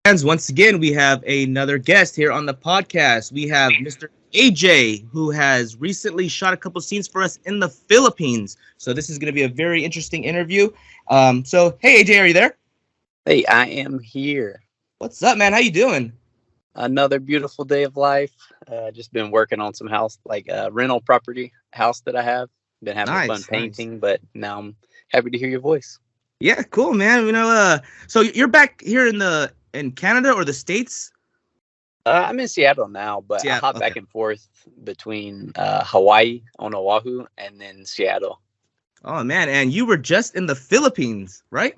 fans, once again, we have another guest here on the podcast. We have Mr. AJ, who has recently shot a couple scenes for us in the Philippines. So this is going to be a very interesting interview. Hey, AJ, are you there? Hey, I am here. What's up, man? How you doing? Another beautiful day of life. Just been working on some house, rental property house that I have. Been having fun painting, but now I'm happy to hear your voice. Yeah, cool, man. So you're back here in Canada or the States? I'm in Seattle now, but I hop back and forth between Hawaii on Oahu and then Seattle. Oh man, and you were just in the Philippines, right?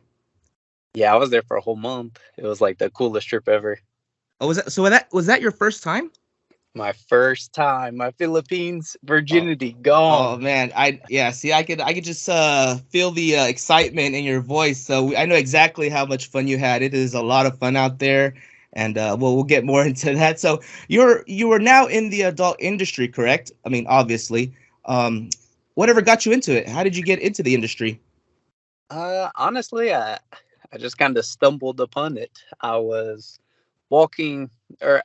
Yeah, I was there for a whole month. It was like the coolest trip ever. Oh, was that your first time? My first time, my Philippines virginity gone. Oh man, I could just feel the excitement in your voice. So I know exactly how much fun you had. It is a lot of fun out there, and we'll get more into that. So you are now in the adult industry, correct? I mean, obviously. Whatever got you into it? How did you get into the industry? Honestly, I just kind of stumbled upon it. I was walking, or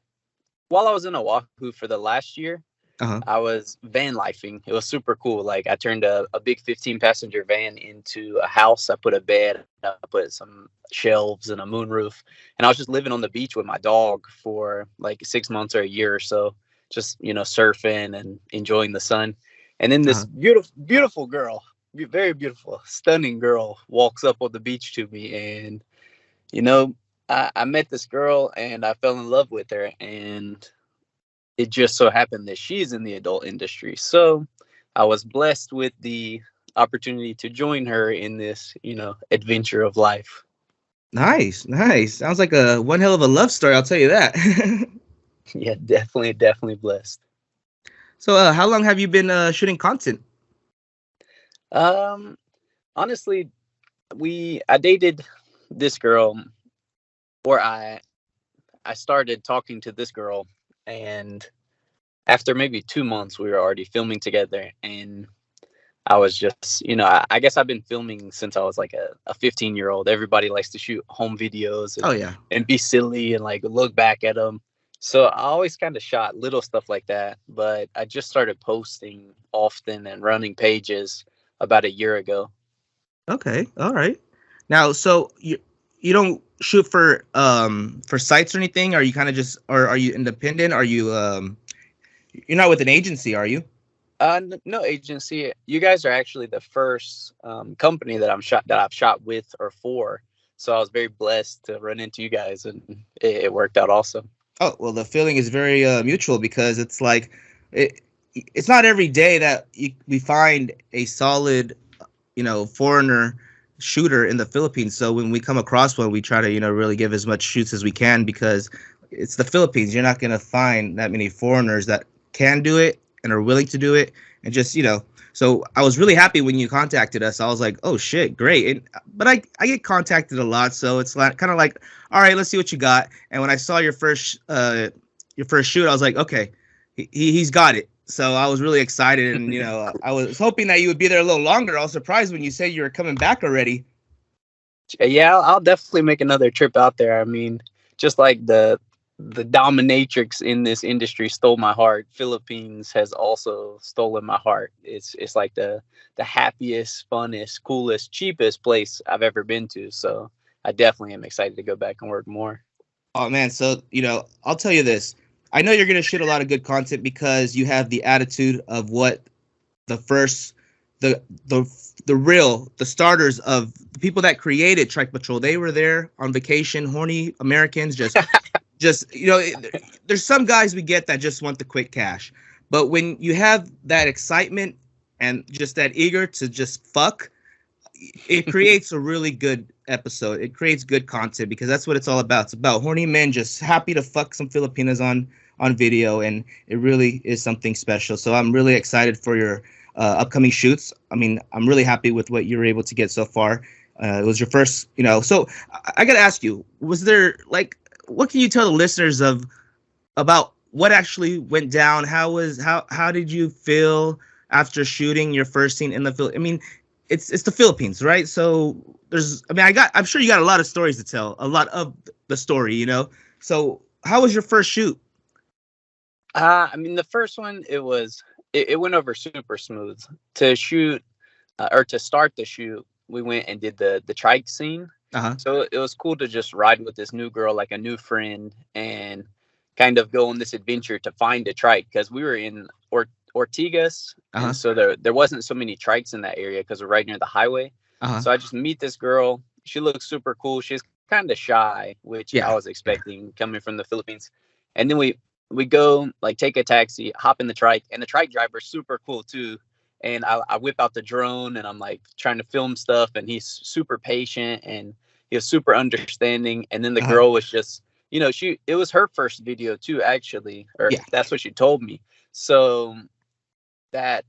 while I was in Oahu for the last year, I was van lifing. It was super cool. Like I turned a big 15-passenger van into a house. I put a bed, I put some shelves and a moonroof, and I was just living on the beach with my dog for like 6 months or a year or so, just surfing and enjoying the sun. And then this beautiful girl, very beautiful, stunning girl, walks up on the beach to me, and I met this girl and I fell in love with her, and it just so happened that she's in the adult industry. So I was blessed with the opportunity to join her in this, adventure of life. Nice. Sounds like one hell of a love story, I'll tell you that. Yeah, definitely blessed. So how long have you been shooting content? Honestly, I dated this girl, or I started talking to this girl, and after maybe 2 months, we were already filming together. And I was just, I guess I've been filming since I was like a 15-year-old. Everybody likes to shoot home videos and be silly and like look back at them. So I always kind of shot little stuff like that, but I just started posting often and running pages about a year ago. Okay, all right. Now, so you don't shoot for sites or anything? Are you kind of just, or are you independent? Are you you're not with an agency, are you? No agency. You guys are actually the first company that I've shot with or for. So I was very blessed to run into you guys, and it worked out awesome. Oh, well, the feeling is very mutual, because it's like it's not every day that we find a solid, foreigner shooter in the Philippines. So when we come across one, we try to, really give as much shoots as we can, because it's the Philippines. You're not going to find that many foreigners that can do it and are willing to do it. And just, so I was really happy when you contacted us. I was like, oh shit, great. But I get contacted a lot. So it's like, kind of like, all right, let's see what you got. And when I saw your first shoot, I was like, okay, he's got it. So I was really excited, and I was hoping that you would be there a little longer. I was surprised when you said you were coming back already. Yeah, I'll definitely make another trip out there. I mean, just like the dominatrix in this industry stole my heart, Philippines has also stolen my heart. It's like the happiest, funnest, coolest, cheapest place I've ever been to. So I definitely am excited to go back and work more. Oh man, so I'll tell you this. I know you're going to shoot a lot of good content because you have the attitude of what the starters of the people that created Trike Patrol. They were there on vacation, horny Americans, just there's some guys we get that just want the quick cash. But when you have that excitement and just that eager to just fuck, it creates a really good episode. It creates good content, because that's what it's all about. It's about horny men just happy to fuck some Filipinas on video, and it really is something special. So I'm really excited for your upcoming shoots. I mean, I'm really happy with what you were able to get so far. It was your first, so I got to ask you, was there what can you tell the listeners about what actually went down? How did you feel after shooting your first scene in the Philippines? I mean, it's the Philippines, right? So I'm sure you got a lot of stories to tell, a lot of the story, So how was your first shoot? I mean, the first one, it went over super smooth. To shoot or to start the shoot, we went and did the trike scene. So it was cool to just ride with this new girl, like a new friend, and kind of go on this adventure to find a trike, because we were in Ortigas, and so there wasn't so many trikes in that area because we're right near the highway. So I just meet this girl. She looks super cool. She's kind of shy, which I was expecting coming from the Philippines. And then we go, like, take a taxi, hop in the trike, and the trike driver's super cool too. And I whip out the drone, and I'm like trying to film stuff, and he's super patient, and he was super understanding. And then the girl was just, it was her first video too, actually, or that's what she told me. So that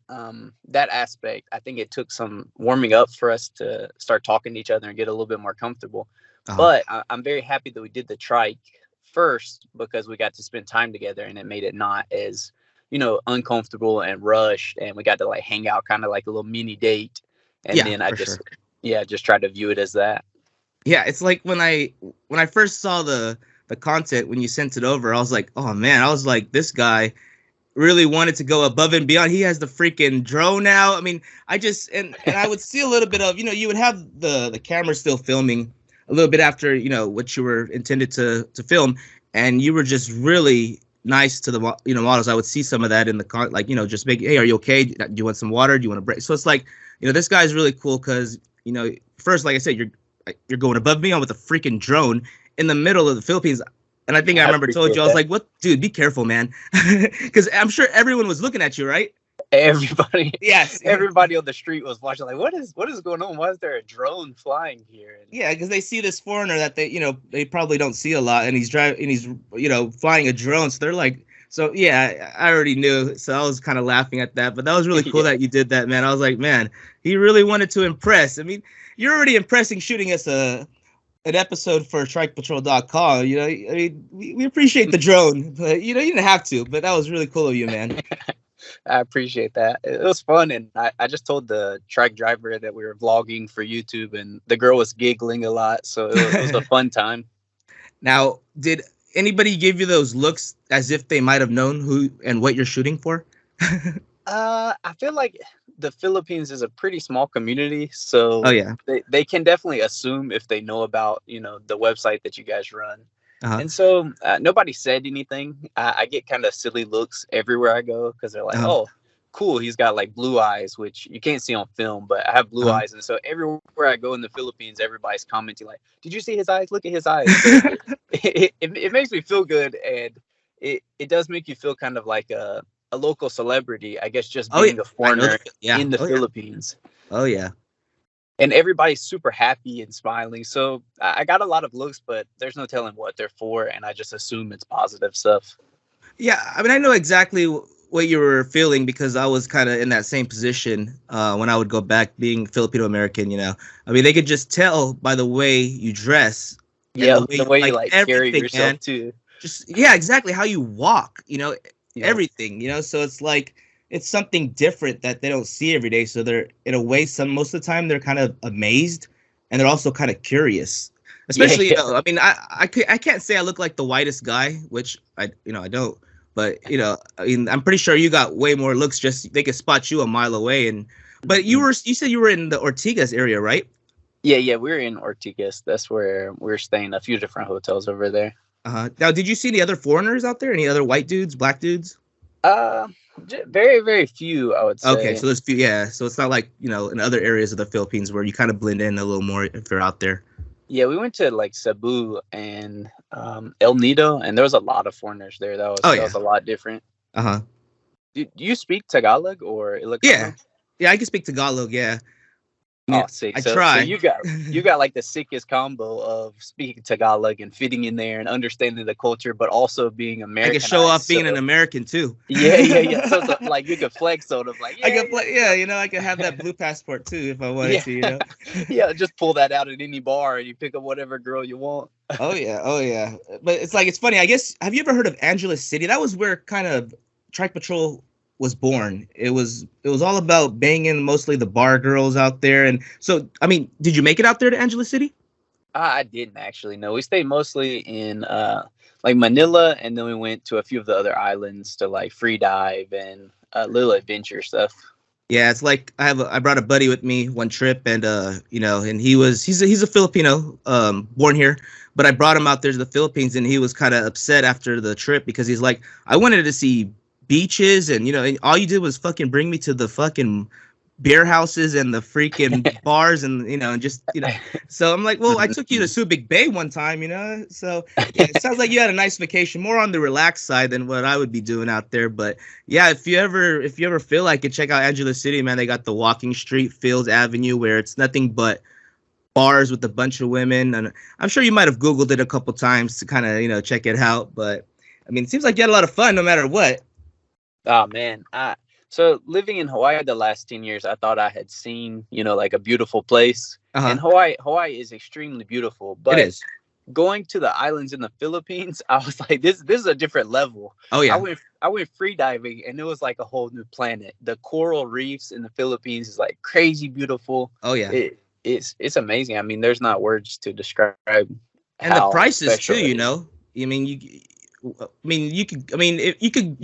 aspect, I think it took some warming up for us to start talking to each other and get a little bit more comfortable. But I'm very happy that we did the trike first, because we got to spend time together, and it made it not as, uncomfortable and rushed, and we got to like hang out, kind of like a little mini date. And then I just tried to view it as that. Yeah, it's like when I first saw the content, when you sent it over, I was like, oh man, I was like, this guy really wanted to go above and beyond. He has the freaking drone now. I mean, I just and I would see a little bit of, you would have the camera still filming a little bit after, what you were intended to film, and you were just really nice to the models. I would see some of that in the like, just make, hey, are you okay? Do you want some water? Do you want a break? So it's like, this guy's really cool because, first, like I said, you're going above and beyond with a freaking drone in the middle of the Philippines. And I think I remember told you, I was like, what, dude, be careful, man. Because I'm sure everyone was looking at you, right? Everybody. Yes. Everybody on the street was watching, like, what is going on? Why is there a drone flying here? And yeah, because they see this foreigner that they probably don't see a lot, and he's driving, and he's, flying a drone. So they're like, so yeah, I already knew. So I was kind of laughing at that. But that was really cool that you did that, man. I was like, man, he really wanted to impress. I mean, you're already impressing shooting us an episode for TrikePatrol.com. I mean, we appreciate the drone, but you didn't have to. But that was really cool of you, man. I appreciate that. It was fun, and I just told the trike driver that we were vlogging for YouTube, and the girl was giggling a lot, so it was a fun time. Now, did anybody give you those looks as if they might have known who and what you're shooting for? I feel like the Philippines is a pretty small community, so they can definitely assume if they know about the website that you guys run. And so nobody said anything. I get kind of silly looks everywhere I go, because they're like, oh, cool, he's got like blue eyes, which you can't see on film, but I have blue eyes. And so everywhere I go in the Philippines, everybody's commenting like, did you see his eyes? Look at his eyes. So it makes me feel good, and it does make you feel kind of like a local celebrity, I guess, just being a foreigner in the Philippines. Oh, yeah. And everybody's super happy and smiling. So I got a lot of looks, but there's no telling what they're for. And I just assume it's positive stuff. Yeah, I mean, I know exactly what you were feeling, because I was kind of in that same position when I would go back being Filipino American, I mean, they could just tell by the way you dress. Yeah, the way you like carry yourself, man, too. Just, yeah, exactly. How you walk, everything, So it's like, it's something different that they don't see every day. So they're, in a way, most of the time they're kind of amazed, and they're also kind of curious. Especially, I mean, I can't say I look like the whitest guy, which I don't. But I mean, I'm pretty sure you got way more looks. Just they could spot you a mile away. But you said you were in the Ortigas area, right? Yeah, we're in Ortigas. That's where we're staying. A few different hotels over there. Now, did you see any other foreigners out there? Any other white dudes, black dudes? Very, very few, I would say. Okay, so there's few, yeah. So it's not like, in other areas of the Philippines where you kind of blend in a little more if you're out there. Yeah, we went to like Cebu and El Nido, and there was a lot of foreigners there. That was a lot different. Do you speak Tagalog or Ilocano? Yeah, I can speak Tagalog. Yeah. Oh, sick. I try. So you got like the sickest combo of speaking Tagalog and fitting in there and understanding the culture, but also being American. I can show off being an American too. Yeah. So like you could flex sort of like. I can have that blue passport too if I wanted to. Yeah, just pull that out at any bar and you pick up whatever girl you want. Oh yeah. But it's funny. I guess, have you ever heard of Angeles City? That was where kind of Trike Patrol was born. It was all about banging mostly the bar girls out there. And so, I mean, did you make it out there to Angeles City? I didn't actually know. We stayed mostly in like Manila, and then we went to a few of the other islands to like free dive and little adventure stuff. Yeah, it's like I brought a buddy with me one trip, and and he's a Filipino, born here, but I brought him out there to the Philippines, and he was kind of upset after the trip because he's like, I wanted to see beaches, and and all you did was fucking bring me to the fucking beer houses and the freaking bars, and and just so I'm like, well, I took you to Subic Bay one time, so yeah, it sounds like you had a nice vacation, more on the relaxed side than what I would be doing out there. But yeah, if you ever feel like it, check out Angeles City, man. They got the walking street, Fields Avenue, where it's nothing but bars with a bunch of women, and I'm sure you might have Googled it a couple times to kind of check it out. But I mean, it seems like you had a lot of fun no matter what. Oh man, so living in Hawaii the last 10 years, I thought I had seen, like a beautiful place. And Hawaii is extremely beautiful. But it is. Going to the islands in the Philippines, I was like, this is a different level. Oh yeah. I went free diving, and it was like a whole new planet. The coral reefs in the Philippines is like crazy beautiful. Oh yeah. It's amazing. I mean, there's not words to describe. And the prices too, I mean, you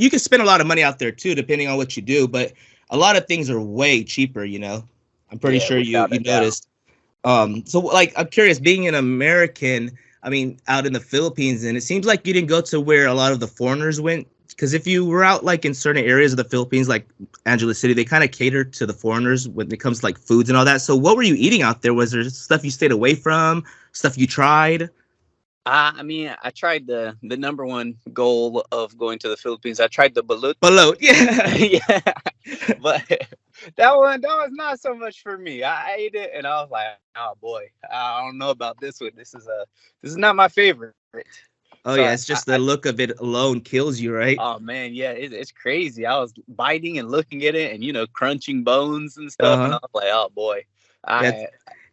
could spend a lot of money out there too, depending on what you do. But a lot of things are way cheaper. I'm pretty sure you noticed. So like, I'm curious, being an American, I mean, out in the Philippines, and it seems like you didn't go to where a lot of the foreigners went. Because if you were out like in certain areas of the Philippines, like Angeles City, they kind of cater to the foreigners when it comes to like foods and all that. So what were you eating out there? Was there stuff you stayed away from? Stuff you tried? I mean, I tried the number one goal of going to the Philippines. I tried the balut. Balut, yeah. Yeah. But that was not so much for me. I ate it and I was like, oh boy, I don't know about this one. This is not my favorite. Oh, so yeah, it's just the look of it alone kills you, right? Oh man, yeah, it's crazy. I was biting and looking at it and crunching bones and stuff, and I was like, oh boy.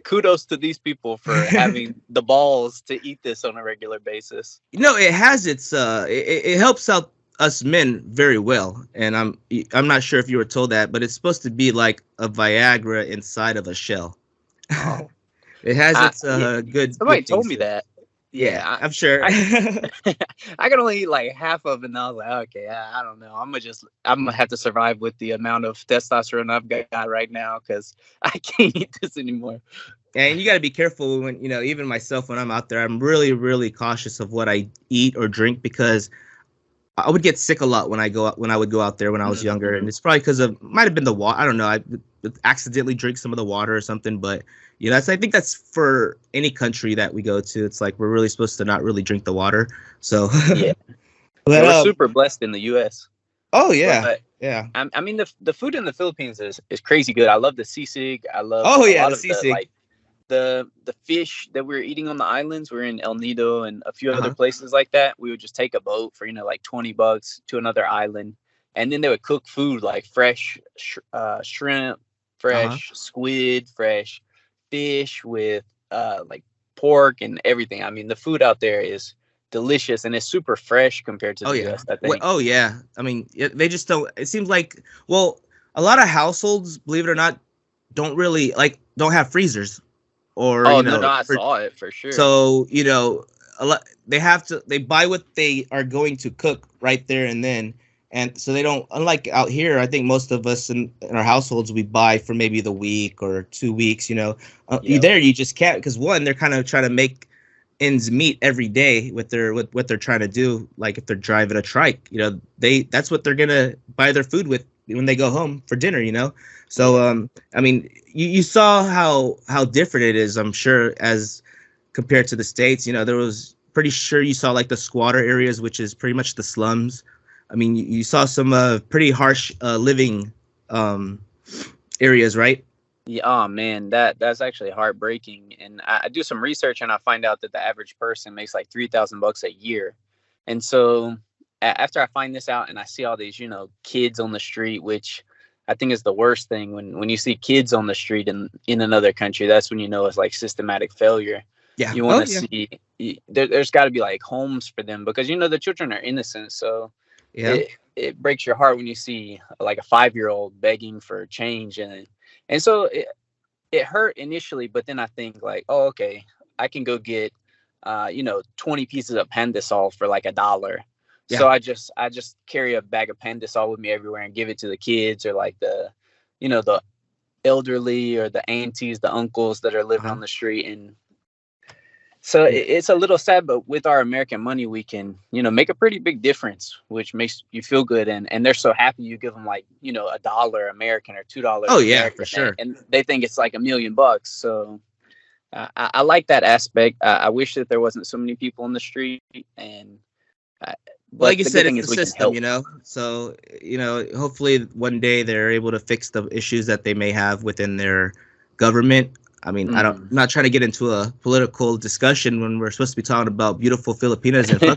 Kudos to these people for having the balls to eat this on a regular basis. It has its it helps out us men very well, and I'm not sure if you were told that, but it's supposed to be like a Viagra inside of a shell. Oh. It has its good. Somebody told me that. Yeah, I'm sure. I can only eat like half of it, and I was like, okay, I don't know. I'm gonna have to survive with the amount of testosterone I've got right now because I can't eat this anymore. And you got to be careful when even myself, when I'm out there, I'm really, really cautious of what I eat or drink, because I would get sick a lot when I would go out there when I was younger, and it's probably because might have been the water. I don't know. I accidentally drink some of the water or something, but I think that's for any country that we go to. It's like we're really supposed to not really drink the water. So yeah, but, we're super blessed in the U.S. Oh yeah, but, yeah. I mean the food in the Philippines is crazy good. I love the sisig. I love the sisig. The fish that we were eating on the islands. We were in El Nido and a few other places like that. We would just take a boat for like $20 to another island, and then they would cook food like fresh shrimp, fresh squid, fresh fish with like pork and everything. I mean, the food out there is delicious, and it's super fresh compared to the US, I think. Oh yeah, I mean, they just don't. It seems like, well, a lot of households, believe it or not, don't have freezers. Or I saw it for sure. So a lot, they buy what they are going to cook right there and then, and so they don't. Unlike out here, I think most of us in our households, we buy for maybe the week or 2 weeks. There you just can't, because one, they're kind of trying to make ends meet every day with what they're trying to do. Like if they're driving a trike, that's what they're gonna buy their food with when they go home for dinner. So I mean, you saw how different it is, I'm sure, as compared to the States. There was pretty sure you saw like the squatter areas, which is pretty much the slums. I mean, you saw some pretty harsh living areas, right? Yeah, oh man, that's actually heartbreaking. And I do some research and I find out that the average person makes like $3,000 a year. And so after I find this out and I see all these, kids on the street, which I think is the worst thing when you see kids on the street in another country. That's when it's like systematic failure. Yeah, you want to see there's got to be like homes for them, because the children are innocent. So yeah, it breaks your heart when you see like a 5-year-old begging for change, and so it hurt initially, but then I think like, oh, okay, I can go get 20 pieces of Pendasol for like $1. Yeah. So I just carry a bag of Pendasol with me everywhere and give it to the kids, or like the elderly or the aunties, the uncles that are living on the street. And so it's a little sad, but with our American money, we can, make a pretty big difference, which makes you feel good. And they're so happy you give them like, $1 American or $2. Oh, American, yeah, for sure. And they think it's like $1 million. So I like that aspect. I wish that there wasn't so many people in the street. And like you said, it's the system, So, hopefully one day they're able to fix the issues that they may have within their government. I mean, I'm not trying to get into a political discussion when we're supposed to be talking about beautiful Filipinas and but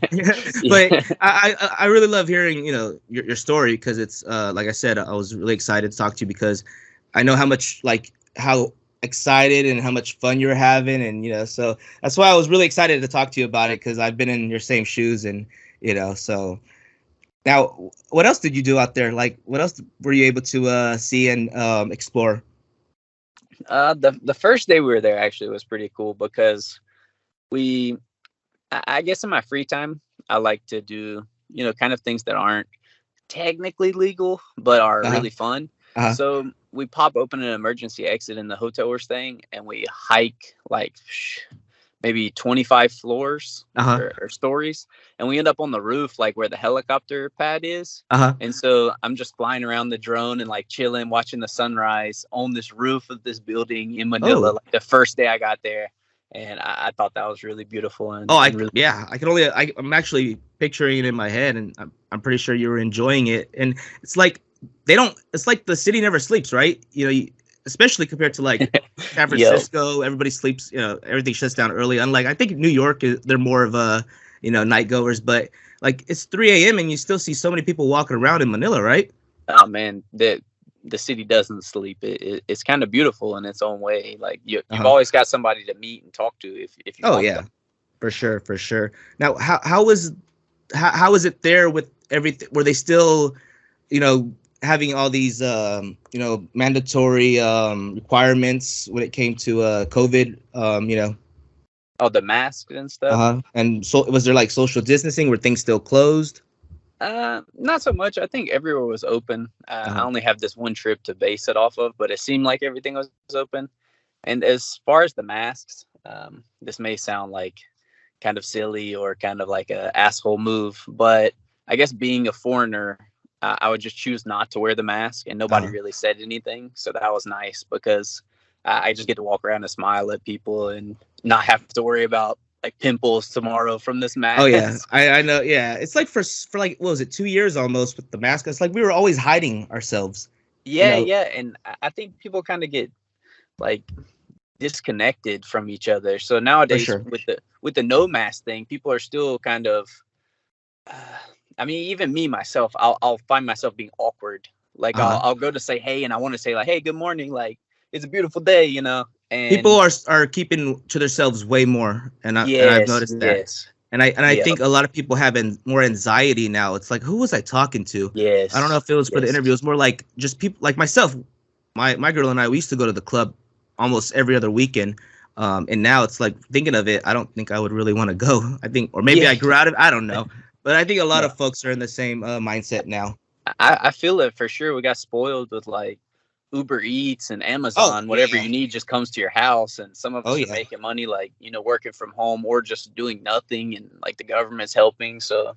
I really love hearing, your story, because it's like I said, I was really excited to talk to you because I know how excited and how much fun you're having, and so that's why I was really excited to talk to you about it, because I've been in your same shoes, and so now what else did you do out there? Like, what else were you able to see and explore? The first day we were there actually was pretty cool, because I guess in my free time, I like to do, kind of things that aren't technically legal, but are really fun. So we pop open an emergency exit in the hotel we're staying, and we hike like maybe 25 floors or stories. And we end up on the roof, like where the helicopter pad is. And so I'm just flying around the drone and like chilling, watching the sunrise on this roof of this building in Manila, like the first day I got there. And I thought that was really beautiful. And I'm actually picturing it in my head, and I'm pretty sure you were enjoying it. And it's like it's like the city never sleeps, right? Especially compared to like San Francisco, everybody sleeps, everything shuts down early. Unlike, I think New York, they're more of a, night goers, but like it's 3 a.m. and you still see so many people walking around in Manila, right? Oh man, the city doesn't sleep. It's kind of beautiful in its own way. Like you've always got somebody to meet and talk to if you want them. For sure. Now, how was it there with everything? Were they still, having all these, mandatory requirements when it came to COVID, Oh, the masks and stuff? And so was there like social distancing? Were things still closed? Not so much. I think everywhere was open. I only have this one trip to base it off of, but it seemed like everything was open. And as far as the masks, this may sound like kind of silly or kind of like a asshole move, but I guess being a foreigner, I would just choose not to wear the mask, and nobody really said anything. So that was nice, because I just get to walk around and smile at people and not have to worry about like pimples tomorrow from this mask. Oh yeah, I know. Yeah, it's like for like, what was it, 2 years almost with the mask? It's like we were always hiding ourselves. Yeah, and I think people kind of get like disconnected from each other. So nowadays, with the no mask thing, people are still kind of. I mean, even me myself, I'll find myself being awkward. Like I'll go to say hey, and I want to say like, hey, good morning, like it's a beautiful day, And people are keeping to themselves way more, and I've noticed that. Yes. And I think a lot of people have more anxiety now. It's like, who was I talking to? Yes. I don't know if it was for the interview. It was more like just people like myself. My girl and I, we used to go to the club almost every other weekend. And now it's like, thinking of it, I don't think I would really want to go. I think, or maybe I grew out of it. I don't know. But I think a lot of folks are in the same mindset now. I feel it for sure. We got spoiled with like Uber Eats and Amazon. Whatever you need just comes to your house. And some of us are making money, like, working from home or just doing nothing, and like the government's helping. So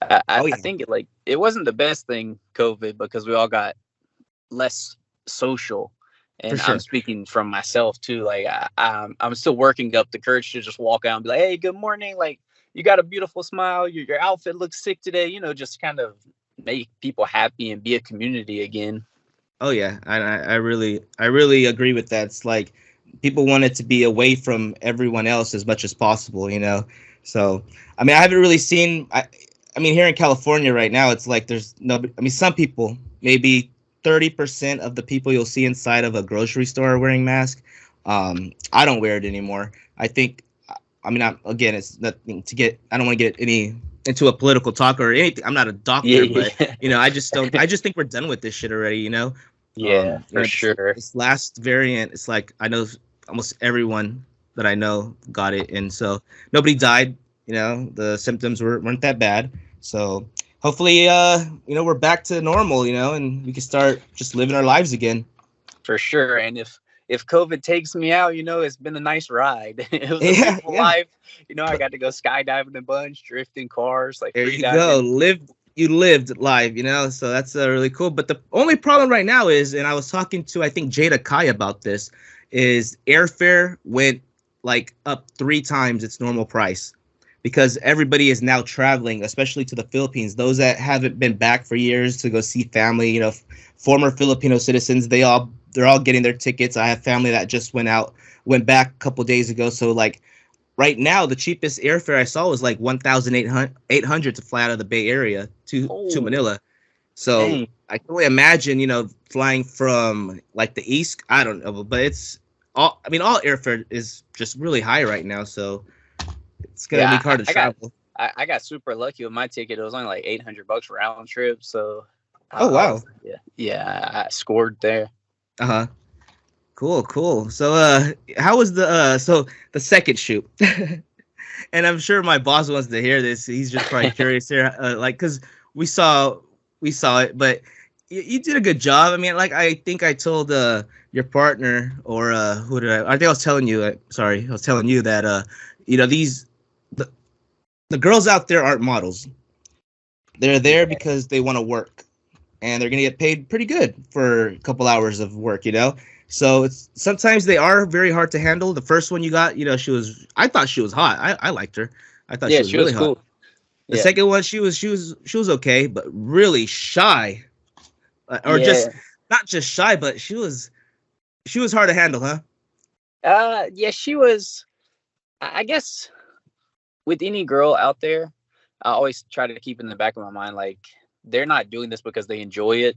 I think it wasn't the best thing, COVID, because we all got less social. And I'm speaking from myself too. Like I'm still working up the courage to just walk out and be like, hey, good morning. Like, you got a beautiful smile. Your outfit looks sick today. Just kind of make people happy and be a community again. Oh yeah, I really agree with that. It's like people want it to be away from everyone else as much as possible, So I mean, I haven't really seen. I mean, here in California right now, it's like there's no. I mean, some people, maybe 30% of the people you'll see inside of a grocery store are wearing masks. I don't wear it anymore. I think. I mean, again, it's nothing to get. I don't want to get into a political talk or anything. I'm not a doctor, but I just don't. I just think we're done with this shit already. Yeah, for sure. This last variant, it's like I know almost everyone that I know got it, and so nobody died. You know, the symptoms weren't that bad. So hopefully, we're back to normal. And we can start just living our lives again. For sure. And if COVID takes me out, it's been a nice ride. It was a beautiful life. I got to go skydiving a bunch, drifting cars, like there you go. You lived live, so that's really cool. But the only problem right now is, and I was talking to, I think, Jada Kai about this, is airfare went like up 3 times its normal price because everybody is now traveling, especially to the Philippines. Those that haven't been back for years to go see family, former Filipino citizens, they're all getting their tickets. I have family that just went back a couple days ago. So like right now, the cheapest airfare I saw was like $1,800 to fly out of the Bay Area to Manila. So dang. I can only imagine, flying from like the East. I don't know, but all airfare is just really high right now. So it's going to be hard to travel. I got super lucky with my ticket. It was only like $800 round trip. So. Oh, wow. Yeah, I scored there. Uh-huh. Cool. So how was the second shoot? And I'm sure my boss wants to hear this. He's just probably curious here, because we saw it, but you did a good job. I mean, like I think I told your partner, or who did I think I was telling you. Sorry, I was telling you that the girls out there aren't models. They're there because they want to work, and they're gonna get paid pretty good for a couple hours of work. So sometimes they are very hard to handle. The first one you got, I thought she was hot. I liked her. I thought she was really hot. Cool. The second one, she was okay, but really shy, just not just shy, but she was hard to handle, huh? Yeah, she was. I guess with any girl out there, I always try to keep in the back of my mind, like, they're not doing this because they enjoy it.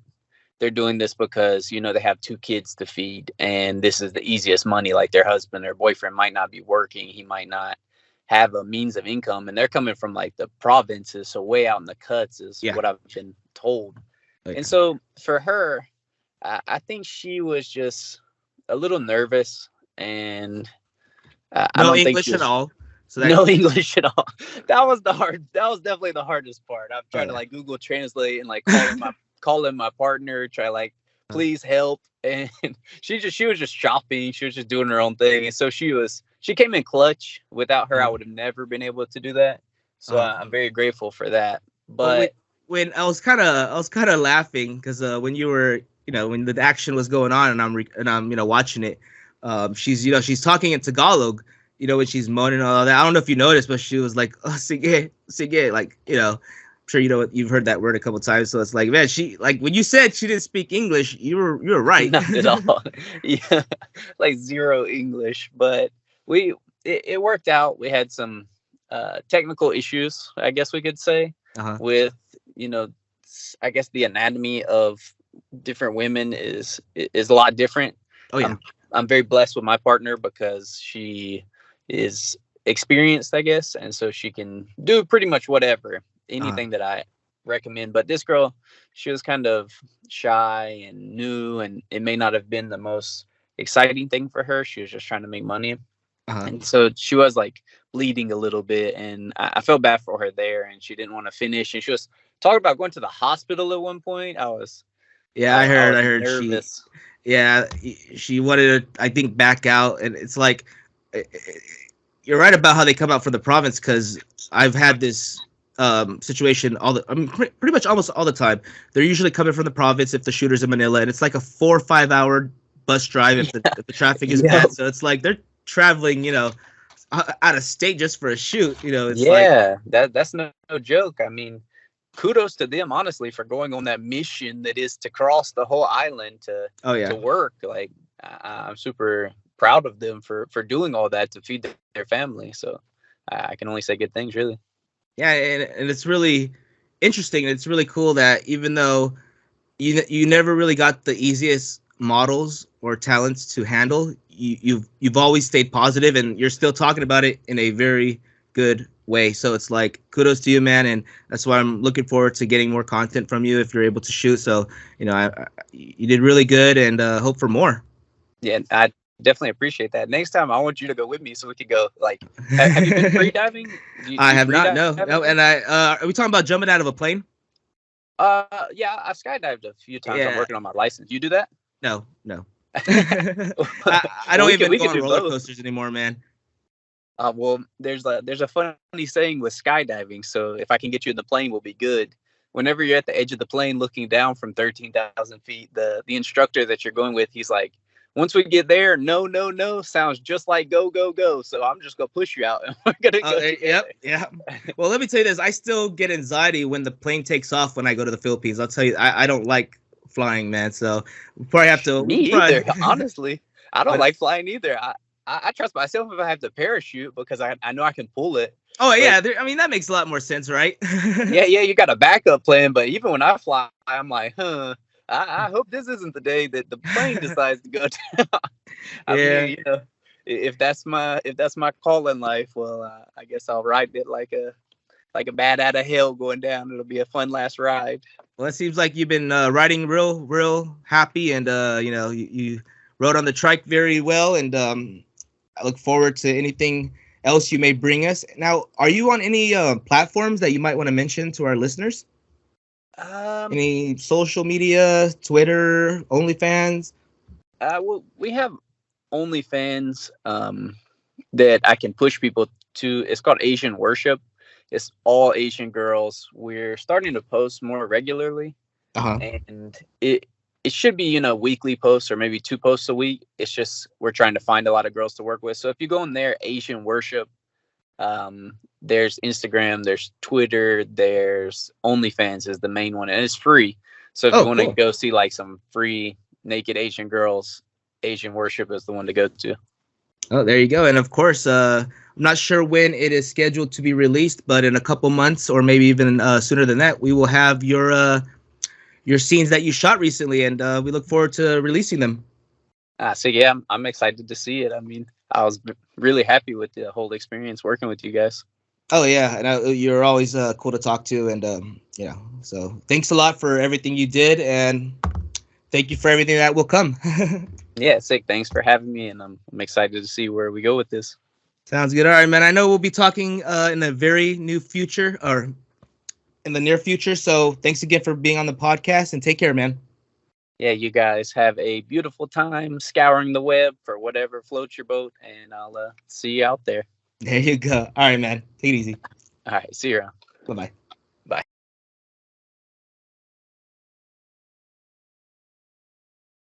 They're doing this because, they have 2 kids to feed, and this is the easiest money. Like, their husband or boyfriend might not be working. He might not have a means of income, and they're coming from like the provinces. So way out in the cuts is what I've been told. Okay. And so for her, I think she was just a little nervous, and I don't English think at all. So no English at all. That was definitely the hardest part. I've tried to like Google Translate and like calling my partner, try like, please help. And she was just shopping. She was just doing her own thing. And so she came in clutch. Without her, I would have never been able to do that. So I'm very grateful for that. But when I was kind of laughing because when you were, when the action was going on and I'm watching it, she's talking in Tagalog. When she's moaning and all that. I don't know if you noticed, but she was like, oh, sige, like, I'm sure you've heard that word a couple times. So it's like, man, she, like, when you said she didn't speak English, you were right. Not at all. Yeah, like zero English. But it worked out. We had some technical issues, I guess we could say, with, I guess the anatomy of different women is a lot different. Oh, yeah. I'm very blessed with my partner because she is experienced, I guess, and so she can do pretty much anything that I recommend. But this girl, she was kind of shy and new, and it may not have been the most exciting thing for her. She was just trying to make money, and so she was like bleeding a little bit, and I felt bad for her there, and she didn't want to finish, and she was talking about going to the hospital at one point. I heard nervous. She wanted to, I think, back out, and it's like, you're right about how they come out from the province, because I've had this situation pretty much almost all the time. They're usually coming from the province if the shooter's in Manila, and it's like a 4 or 5 hour bus drive if the traffic is bad. So it's like they're traveling, out of state just for a shoot. That's no joke. I mean, kudos to them, honestly, for going on that mission that is to cross the whole island to work. Like, I'm super proud of them for doing all that to feed their family. So I can only say good things, really. Yeah, and it's really interesting. It's really cool that even though you never really got the easiest models or talents to handle, you've always stayed positive, and you're still talking about it in a very good way. So it's like, kudos to you, man, and that's why I'm looking forward to getting more content from you if you're able to shoot. So you did really good, and hope for more. Yeah, I definitely appreciate that. Next time, I want you to go with me so we could go. Like, have you been free diving? I have not. No. And are we talking about jumping out of a plane? Yeah, I've skydived a few times. I'm working on my license. You do that? No. I don't even go on roller coasters anymore, man. Well, there's a funny saying with skydiving. So if I can get you in the plane, we'll be good. Whenever you're at the edge of the plane looking down from 13,000 feet, the instructor that you're going with, he's like, once we get there, no, sounds just like go. So I'm just going to push you out and we're going to go together. Yep. Well, let me tell you this. I still get anxiety when the plane takes off when I go to the Philippines. I'll tell you, I don't like flying, man. So we probably have to. Me either, honestly. I don't like flying either. I trust myself if I have to parachute because I know I can pull it. Oh, but, yeah. I mean, that makes a lot more sense, right? yeah. You got a backup plan. But even when I fly, I'm like, I hope this isn't the day that the plane decides to go down. I mean, you know, if that's my call in life, well, I guess I'll ride it like a bat out of hell going down. It'll be a fun last ride. Well, it seems like you've been riding real happy, and you know, you rode on the trike very well, and I look forward to anything else you may bring us. Now, are you on any platforms that you might want to mention to our listeners? Any social media, Twitter, OnlyFans? Well, we have OnlyFans that I can push people to. It's called Asian Worship. It's all Asian girls. We're starting to post more regularly, and it should be, you know, weekly posts or maybe 2 posts a week. It's just we're trying to find a lot of girls to work with. So if you go in there, Asian Worship, there's Instagram, there's Twitter, there's OnlyFans is the main one, and it's free. So if you want to go see like some free naked Asian girls, Asian Worship is the one to go to. Oh, there you go. And of course, I'm not sure when it is scheduled to be released, but in a couple months or maybe even sooner than that, we will have your scenes that you shot recently, and we look forward to releasing them. So yeah, I'm excited to see it. I mean, I was really happy with the whole experience working with you guys. Oh yeah, and you're always cool to talk to, and you know, so thanks a lot for everything you did, and thank you for everything that will come. Yeah, sick. Thanks for having me, and I'm excited to see where we go with this. Sounds good. All right, man. I know we'll be talking in the very near future, or in the near future. So thanks again for being on the podcast, and take care, man. Yeah, you guys have a beautiful time scouring the web for whatever floats your boat, and I'll see you out there. There you go. All right, man. Take it easy. All right. See you around. Bye-bye.